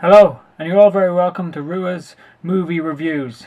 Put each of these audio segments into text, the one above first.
Hello, and you're all very welcome to Rua's Movie Reviews.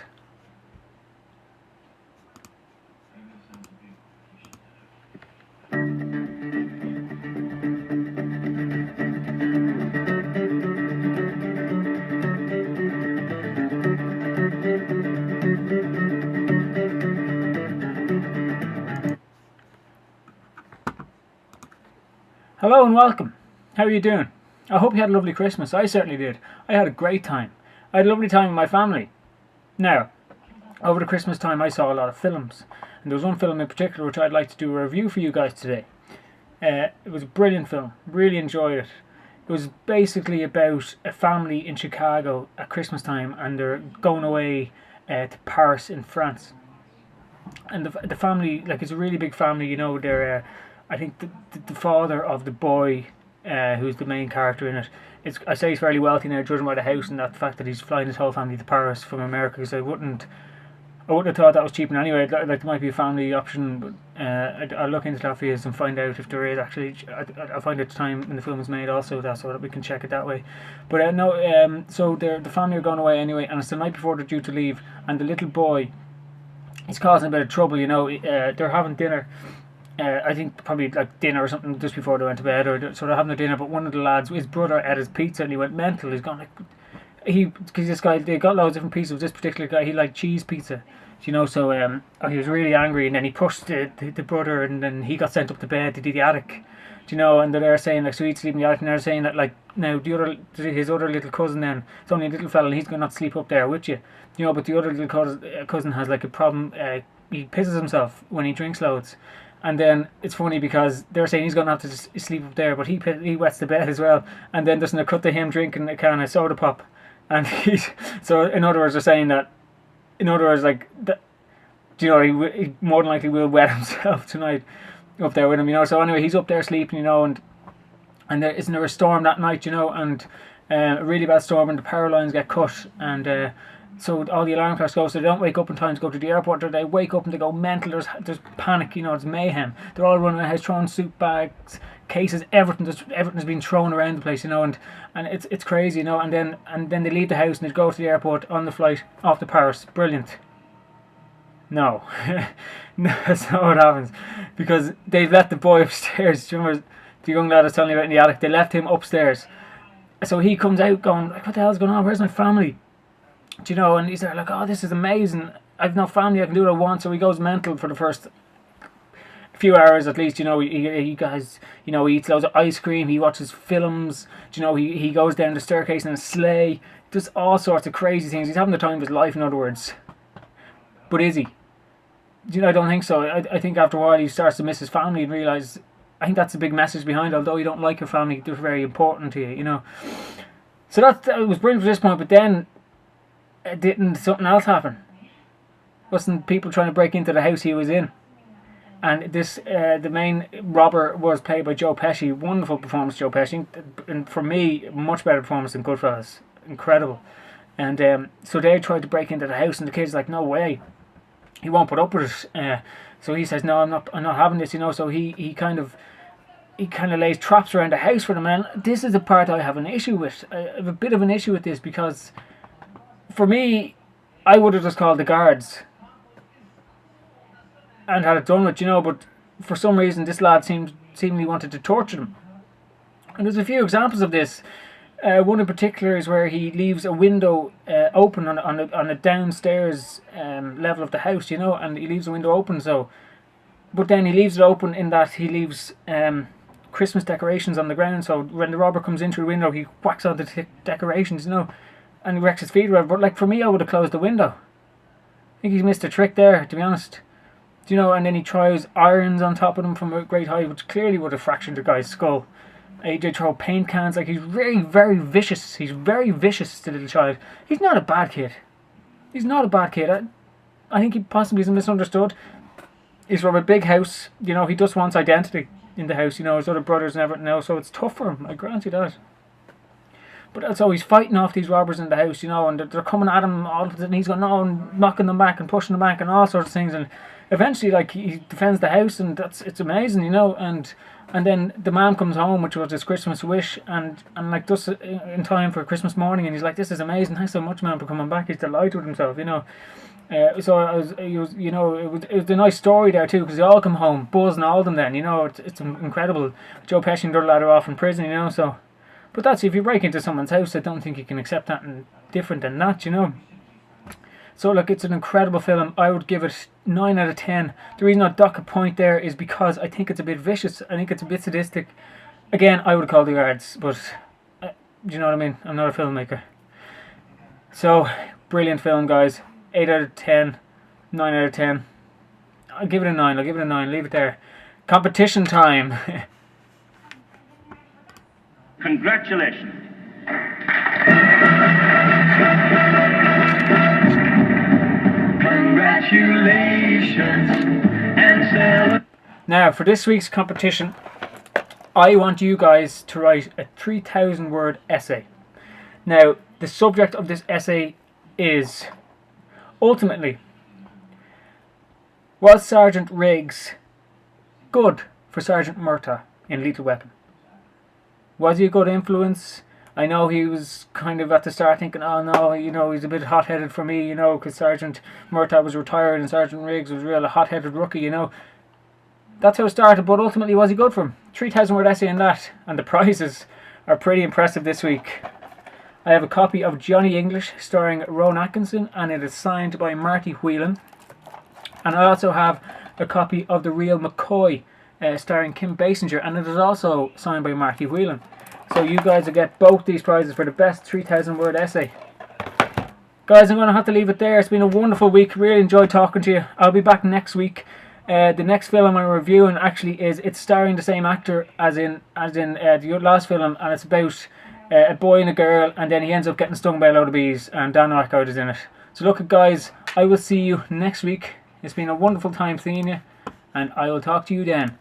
Hello and welcome. How are you doing? I hope you had a lovely Christmas. I certainly did. I had a great time. I had a lovely time with my family. Now, over the Christmas time I saw a lot of films, and there was one film in particular which I'd like to do a review for you guys today. It was a brilliant film. Really enjoyed it. It was basically about a family in Chicago at Christmas time, and they're going away to Paris in France. And the family, like, it's a really big family. They're I think the father of the boy, who's the main character in it, I say he's fairly wealthy now, judging by the house and that the fact that he's flying his whole family to Paris from America. Because I wouldn't have thought that was cheap in any way. Like, there might be a family option, but I'll look into that for you and find out if there is actually. I'll find out the time when the film was made also, that so that we can check it that way. But no, so the family are going away anyway, and it's the night before they're due to leave, and the little boy, he's causing a bit of trouble. They're having dinner. I think probably like dinner or something just before they went to bed, so they're having their dinner. But one of the lads, his brother, ate his pizza and he went mental. He's gone like, because this guy, they got loads of different pieces of this particular guy. He liked cheese pizza, so he was really angry, and then he pushed the brother, and then he got sent up to bed to the attic. And they're saying, like, so he'd sleep in the attic, and they're saying that, like, now his other little cousin, then it's only a little fella, and he's going to not sleep up there with you. But the other little cousin has like a problem. He pisses himself when he drinks loads. And then it's funny because they're saying he's going to have to sleep up there, but he wets the bed as well. And then doesn't it cut to him drinking a can of soda pop, and so in other words, they're saying that, like that, he more than likely will wet himself tonight up there with him. So anyway, he's up there sleeping, and isn't there a storm that night, and a really bad storm, and the power lines get cut, and so all the alarm clocks go, so they don't wake up in time to go to the airport. Or they wake up and they go mental. There's panic, it's mayhem. They're all running around, throwing soup bags, cases, everything's been thrown around the place, and it's crazy, and then they leave the house and they go to the airport on the flight off to Paris. Brilliant. No, no, that's not what happens, because they've left the boy upstairs. Do you remember the young lad I was telling you about in the attic? They left him upstairs, so he comes out going like, "What the hell's going on? Where's my family?" And he's there like, "Oh, this is amazing. I've no family. I can do what I want." So he goes mental for the first few hours at least. He guys, he eats loads of ice cream. He watches films. He goes down the staircase in a sleigh. Does all sorts of crazy things. He's having the time of his life, in other words. But is he? I don't think so. I think after a while he starts to miss his family and realise. I think that's the big message behind it. Although you don't like your family, they're very important to you. So that was brilliant for this point. But then, didn't something else happen? Wasn't people trying to break into the house he was in? And this, the main robber was played by Joe Pesci. Wonderful performance, Joe Pesci. And for me, much better performance than Goodfellas. Incredible. And so they tried to break into the house, and the kid's like, "No way." He won't put up with it. So he says, "No, I'm not having this." So he kind of lays traps around the house for them. And this is the part I have an issue with. I have a bit of an issue with this, because for me, I would have just called the guards and had it done with, but for some reason this lad seemingly wanted to torture them. And there's a few examples of this. One in particular is where he leaves a window open on a downstairs level of the house, and he leaves the window open. But then he leaves it open in that he leaves Christmas decorations on the ground. So when the robber comes in through the window, he whacks on the decorations, and he wrecks his feet or whatever. But like, for me, I would have closed the window. I think he's missed a trick there, to be honest. And then he tries irons on top of them from a great height, which clearly would have fractured the guy's skull. They throw paint cans. Like, he's very, very vicious. He's very vicious, the little child. He's not a bad kid. He's not a bad kid. I think he possibly is misunderstood. He's from a big house. He just wants identity in the house. His other brothers and everything else. So it's tough for him. I grant you that. But so he's fighting off these robbers in the house, and they're coming at him all of a sudden. He's going and knocking them back and pushing them back and all sorts of things. And eventually, like, he defends the house, and it's amazing, And And then the man comes home, which was his Christmas wish, and like just in time for Christmas morning, and he's like, "This is amazing! Thanks so much, man, for coming back." He's delighted with himself, you know. So it was a nice story there too, because they all come home, Buzz and all of them. Then, you know, it's incredible. Joe Pesci and the other lad are off in prison, you know. So, but that's, if you break into someone's house, I don't think you can accept that and different than that, you know. So look, it's an incredible film. I would give it 9 out of 10. The reason I'd dock a point there is because I think it's a bit vicious. I think it's a bit sadistic. Again, I would call the guards, but do you know what I mean? I'm not a filmmaker. So, brilliant film, guys. 8 out of 10. 9 out of 10. I'll give it a 9. I'll give it a 9. Leave it there. Competition time. Congratulations. Congratulations and celebrate. Now, for this week's competition, I want you guys to write a 3,000 word essay. Now, the subject of this essay is, ultimately, was Sergeant Riggs good for Sergeant Murtaugh in Lethal Weapon? Was he a good influence? I know he was kind of at the start thinking, oh no, you know, he's a bit hot-headed for me, you know, because Sergeant Murtaugh was retired and Sergeant Riggs was a real hot-headed rookie, you know. That's how it started, but ultimately, was he good for him? 3,000 word essay in that, and the prizes are pretty impressive this week. I have a copy of Johnny English starring Rowan Atkinson, and it is signed by Marty Whelan. And I also have a copy of The Real McCoy starring Kim Basinger, and it is also signed by Marty Whelan. So you guys will get both these prizes for the best 3,000 word essay. Guys, I'm going to have to leave it there. It's been a wonderful week. Really enjoyed talking to you. I'll be back next week. The next film I'm reviewing actually it's starring the same actor as in the last film, and it's about a boy and a girl, and then he ends up getting stung by a load of bees, and Dan Aykroyd is in it. So look, guys, I will see you next week. It's been a wonderful time seeing you, and I will talk to you then.